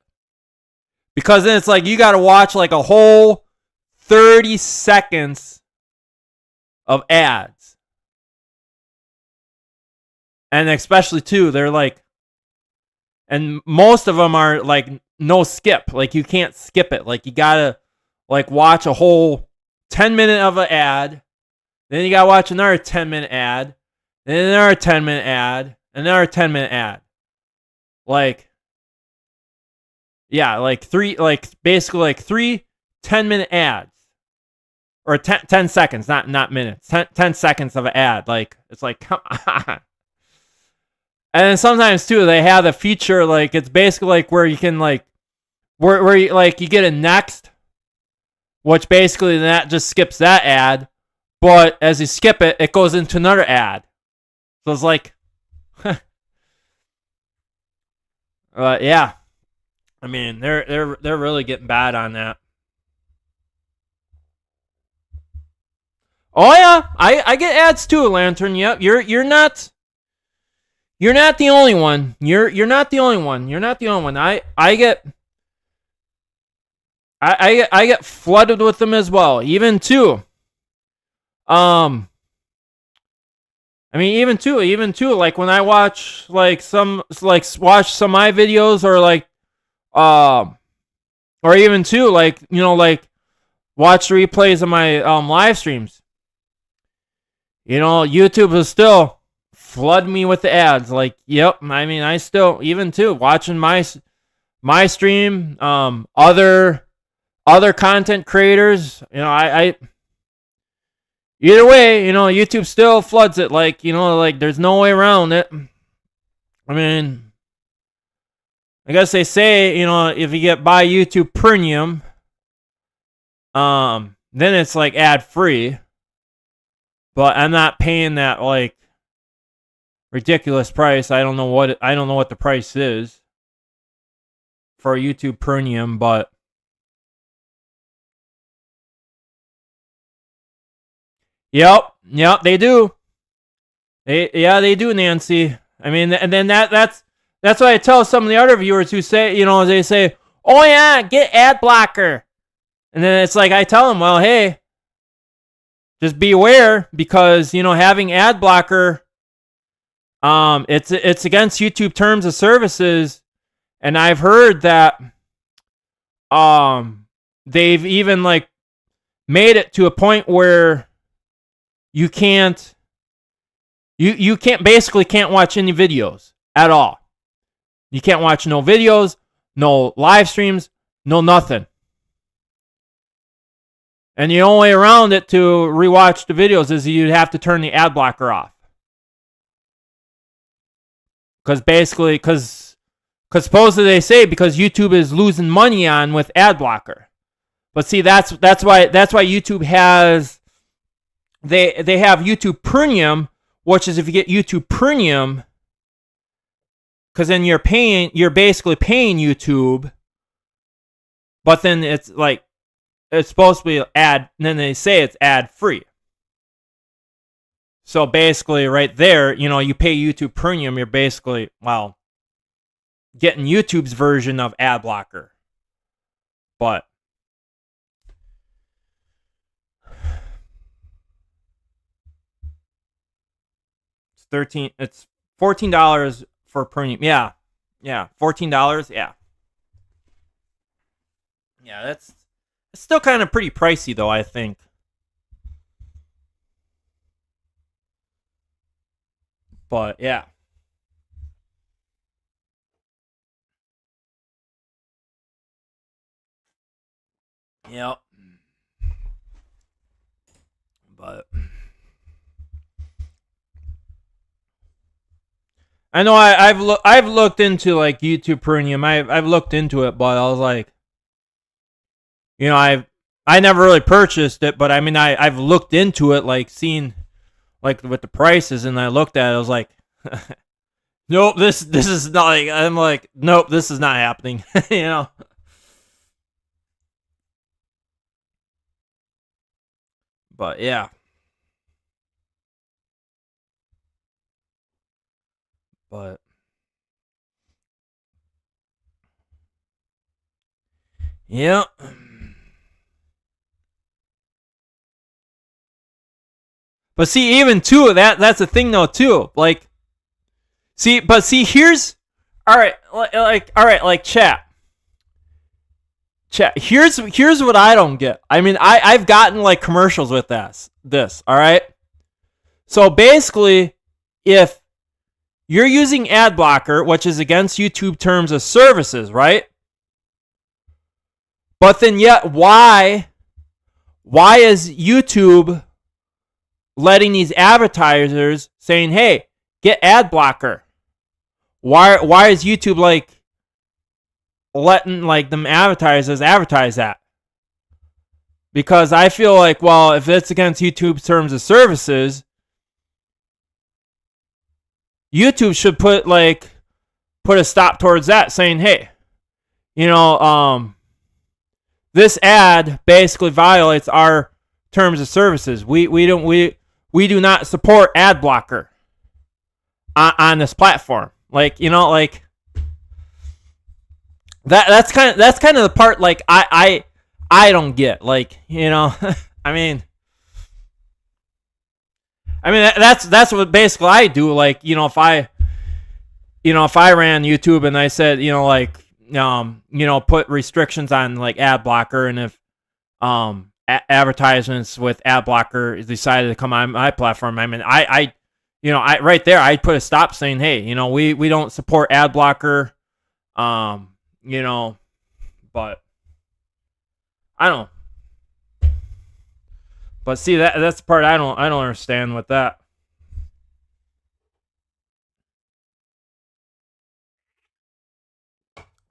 Because then it's like you got to watch like a whole 30 seconds of ads. And especially too, they're like, and most of them are like no skip. Like you can't skip it. Like you got to like watch a whole 10-minute of an ad. Then you gotta watch another 10-minute ad, then another 10-minute ad, another 10-minute ad. Like, yeah, like basically three 10-minute ads. Or 10 seconds, not minutes. 10 seconds of an ad. Like, it's like, come on. And then sometimes too, they have a feature, like, it's basically like where you can like, where you, like, you get a next, which basically that just skips that ad. But as you skip it, it goes into another ad. So it's like, yeah. I mean, they're really getting bad on that. Oh yeah, I get ads too, Lantern. Yep, you're not the only one. You're not the only one. You're not the only one. I get flooded with them as well. Even too. I mean, even too, like when I watch watch some of my videos or like, or even too, like, you know, like watch the replays of my live streams. You know, YouTube will still flood me with the ads. Like, yep. I mean, I still even too watching my stream. Other content creators. You know, I either way, you know, YouTube still floods it. Like, you know, like there's no way around it. I mean, I guess they say, you know, if you buy YouTube Premium, then it's like ad free. But I'm not paying that like ridiculous price. I don't know what the price is for YouTube Premium, but Yep, they do. They do, Nancy. I mean, and then that's what I tell some of the other viewers who say, you know, they say, "Oh yeah, get ad blocker," and then it's like I tell them, well, hey, just be aware because you know having ad blocker, it's against YouTube terms of services, and I've heard that, they've even like made it to a point where you can't basically can't watch any videos at all. You can't watch no videos, no live streams, no nothing. And the only way around it to rewatch the videos is you'd have to turn the ad blocker off. Because supposedly they say because YouTube is losing money on with ad blocker. But see, that's why YouTube has they have YouTube Premium, which is if you get YouTube Premium, because then you're basically paying YouTube, but then it's like it's supposed to be ad, and then they say it's ad free. So basically, right there, you pay YouTube Premium, you're basically getting YouTube's version of ad blocker. But it's $14 for premium. Yeah. $14. Yeah. Yeah, it's still kind of pretty pricey though, I think. But yeah. Yep. But I know I've looked into like YouTube Premium. I've looked into it, but I was like, I never really purchased it, but I mean I've looked into it, like seen like with the prices, and I looked at it, I was like, nope, this is not like, I'm like, nope, this is not happening. But yeah. But yeah. But see, even too, that's the thing though too. Like, here's all right, like chat. Here's what I don't get. I mean, I've gotten like commercials with this, all right? So basically, if you're using ad blocker, which is against YouTube terms of services, right? But then yet why is YouTube letting these advertisers saying, "Hey, get ad blocker"? Why is YouTube like letting like them advertisers advertise that? Because I feel like, well, if it's against YouTube's terms of services, YouTube should put a stop towards that, saying, "Hey, this ad basically violates our terms of services. We do not support ad blocker on this platform." That's kind of the part like I don't get. I mean that's what basically I do. Like, if I ran YouTube and I said, put restrictions on like ad blocker, and if advertisements with ad blocker decided to come on my platform, I mean, I right there I'd put a stop, saying, "Hey, we don't support ad blocker." But I don't. But see, that's the part I don't understand with that.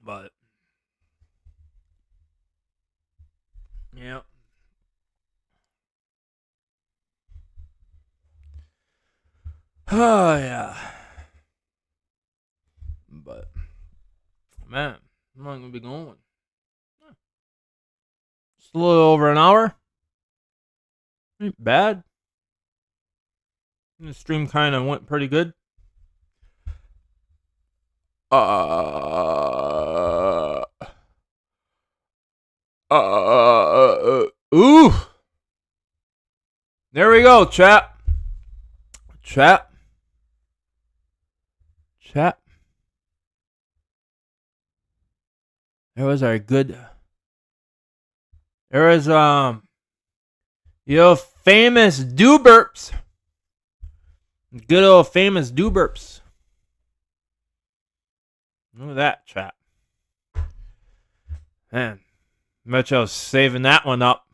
But yeah. Oh yeah. But man, I'm not gonna be going. Just a little over an hour. Ain't bad. The stream kind of went pretty good. Ooh. There we go, chat. Chat. There was our good. There was famous do burps. Good old famous do burps. Look at that, chat. Man, bet I was saving that one up.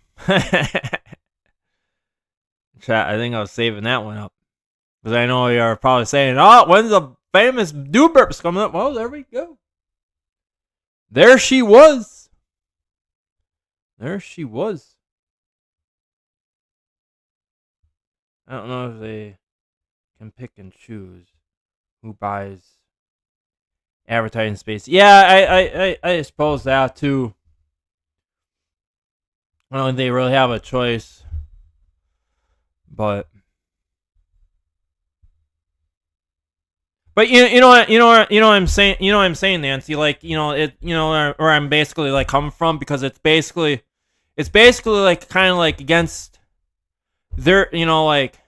Chat, I think I was saving that one up. Because I know you're probably saying, oh, when's the famous do burps coming up? Well, there we go. There she was. There she was. I don't know if they can pick and choose who buys advertising space. Yeah, I suppose that too. I don't think they really have a choice. But you know what I'm saying, Nancy, like, where I'm basically like coming from, because it's basically like kind of like against their, like,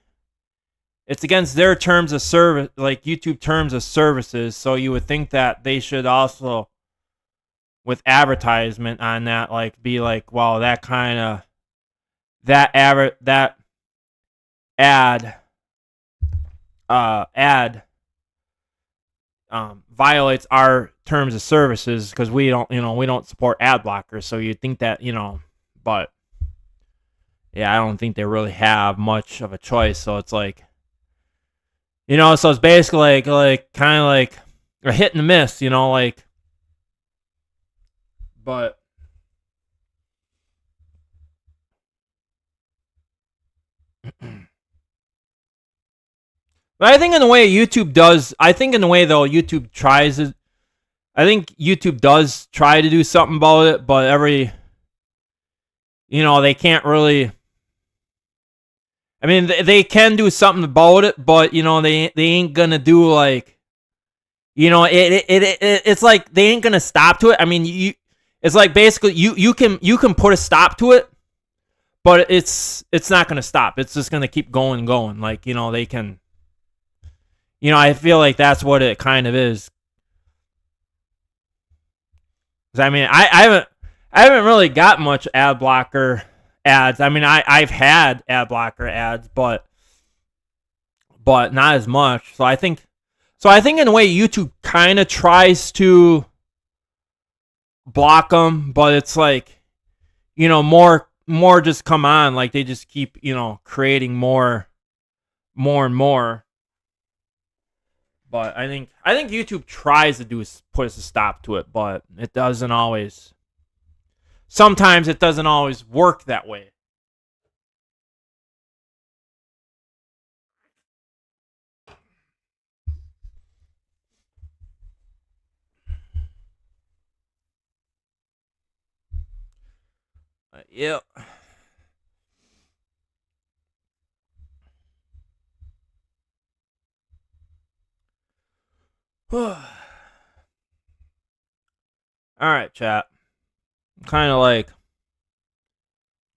it's against their terms of service, like YouTube terms of services. So you would think that they should also, with advertisement on that, like, be like, well, that kind of that ad violates our terms of services, because we don't support ad blockers. So you'd think that, but yeah, I don't think they really have much of a choice. So it's like, so it's basically like kind of like a hit and a miss, like, but I think in the way YouTube does, I think in the way though YouTube tries it, I think YouTube does try to do something about it, but they can't really. I mean, they can do something about it, but they ain't gonna do like, it's like they ain't gonna stop to it. I mean, it's like basically you can put a stop to it, but it's not gonna stop. It's just gonna keep going and going. Like, they can. I feel like that's what it kind of is. 'Cause I mean, I haven't really got much ad blocker ads. I mean, I've had ad blocker ads, but not as much. So I think in a way YouTube kind of tries to block them, but it's like, more just come on. Like, they just keep, creating more and more. But I think YouTube tries to put a stop to it, but it doesn't always. Sometimes it doesn't always work that way. Yep. All right, chat. Kind of like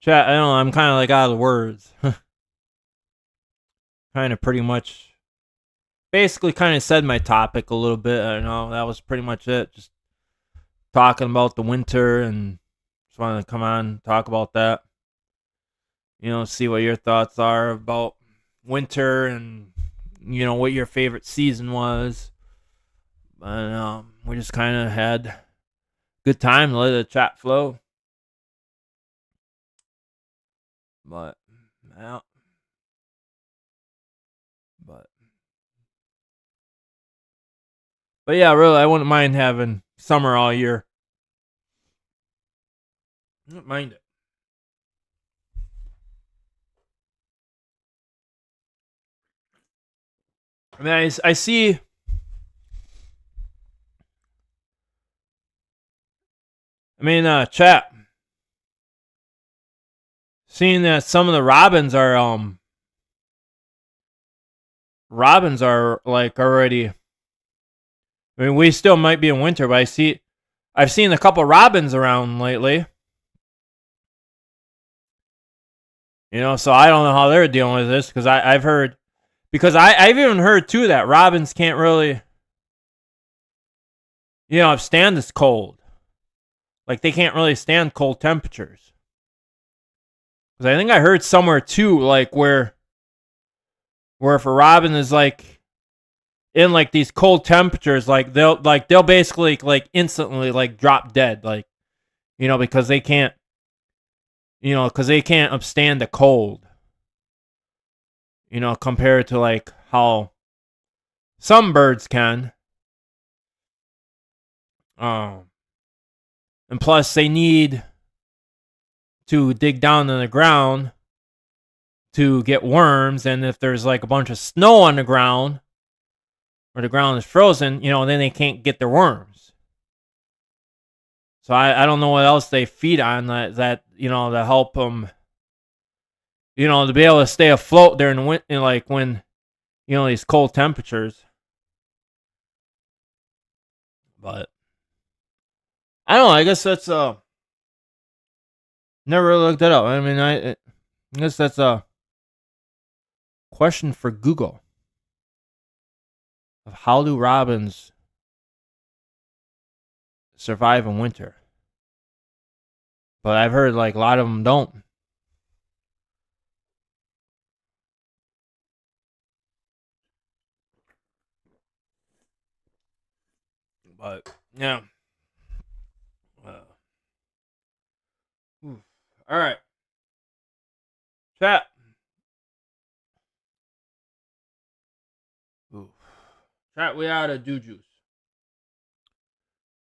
chat. I don't know. I'm kind of like out of words. Kind of pretty much, basically, kind of said my topic a little bit. I don't know. That was pretty much it. Just talking about the winter, and just wanted to come on and talk about that. See what your thoughts are about winter, and what your favorite season was. And we just kind of had good time to let the chat flow. But yeah, really, I wouldn't mind having summer all year. I wouldn't mind it. I mean, I see. I mean, chat. Seeing that some of the robins are like already. I mean, we still might be in winter, but I've seen a couple robins around lately. So I don't know how they're dealing with this, because I've heard, because I've even heard too that robins can't really, stand this cold. Like, they can't really stand cold temperatures. Because I think I heard somewhere too, like where if a robin is like in like these cold temperatures, like they'll basically like instantly like drop dead, like, because they can't, You know, because they can't withstand the cold. You know, compared to like how some birds can. And plus, they need to dig down in the ground to get worms. And if there's like a bunch of snow on the ground, or the ground is frozen, you know, then they can't get their worms. So I don't know what else they feed on that you know, to help them, you know, to be able to stay afloat during the winter, like when, you know, these cold temperatures. But I don't know. I guess that's never really looked that up. I mean, I guess that's a question for Google. Of how do robins survive in winter? But I've heard like a lot of them don't. But yeah. All right. Chat. Chat, we out of do juice.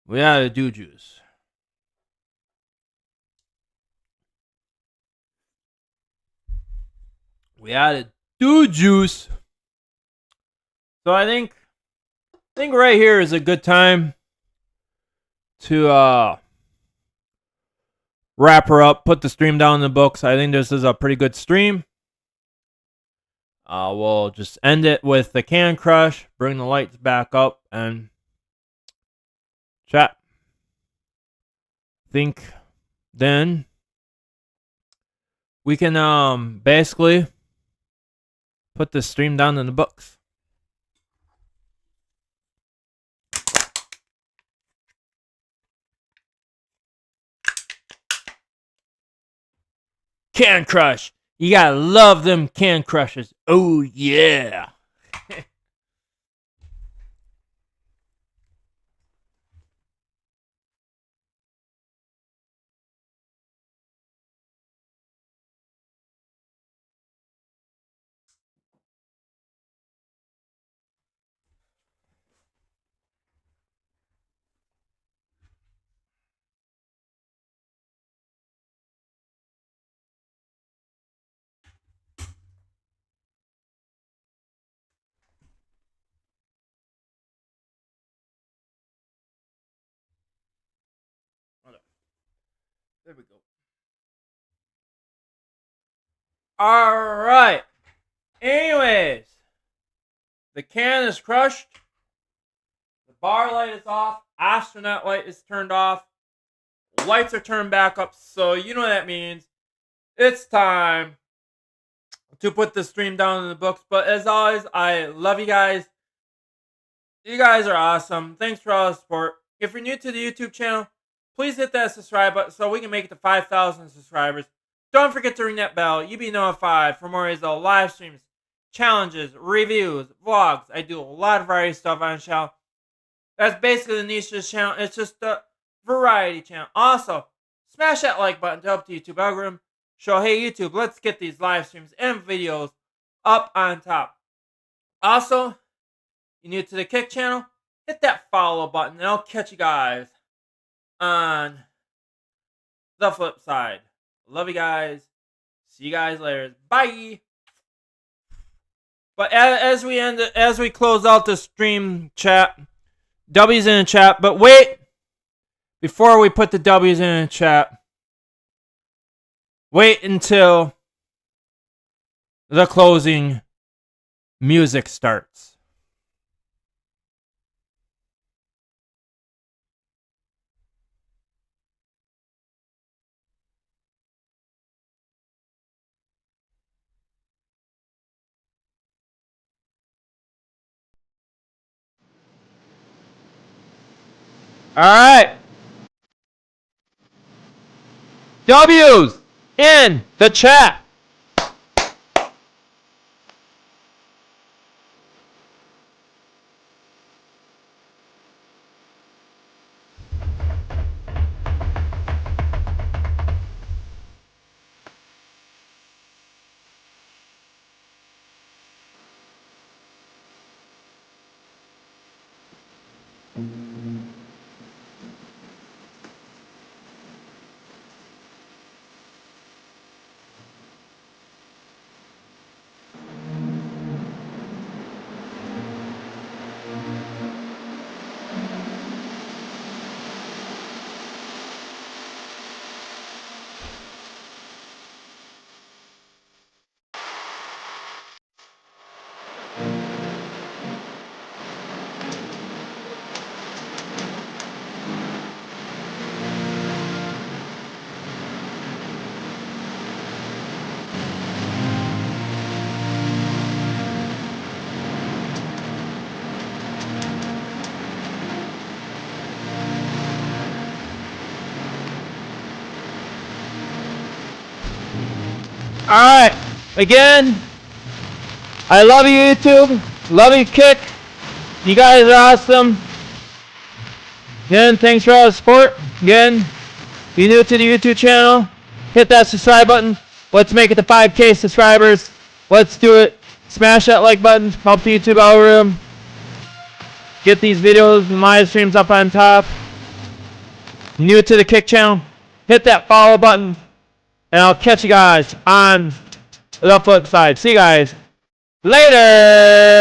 We out of do juice. We added do juice. So I think right here is a good time to wrap her up, put the stream down in the books. I think this is a pretty good stream. We'll just end it with the can crush, bring the lights back up, and chat. Think then we can basically put the stream down in the books. Can crush. You gotta love them can crushes. Oh yeah. There we go. All right. Anyways, the can is crushed. The bar light is off. Astronaut light is turned off. Lights are turned back up. So you know what that means. It's time to put the stream down in the books. But as always, I love you guys. You guys are awesome. Thanks for all the support. If you're new to the YouTube channel, please hit that subscribe button so we can make it to 5,000 subscribers. Don't forget to ring that bell. You'll be notified for more of these live streams, challenges, reviews, vlogs. I do a lot of variety stuff on the channel. That's basically the niche of this channel. It's just a variety channel. Also, smash that like button to help the YouTube algorithm show, hey YouTube, let's get these live streams and videos up on top. Also, you're new to the Kick channel, hit that follow button and I'll catch you guys on the flip side. Love you guys. See you guys later. Bye. But as we close out the stream, chat, W's in the chat. But wait, before we put the W's in the chat, wait until the closing music starts. All right. W's in the chat. Alright, again, I love you, YouTube. Love you, Kick. You guys are awesome. Again, thanks for all the support. Again, if you're new to the YouTube channel, hit that subscribe button. Let's make it to 5K subscribers. Let's do it. Smash that like button. Help the YouTube algorithm. Get these videos and live streams up on top. New to the Kick channel, hit that follow button. And I'll catch you guys on the flip side. See you guys later.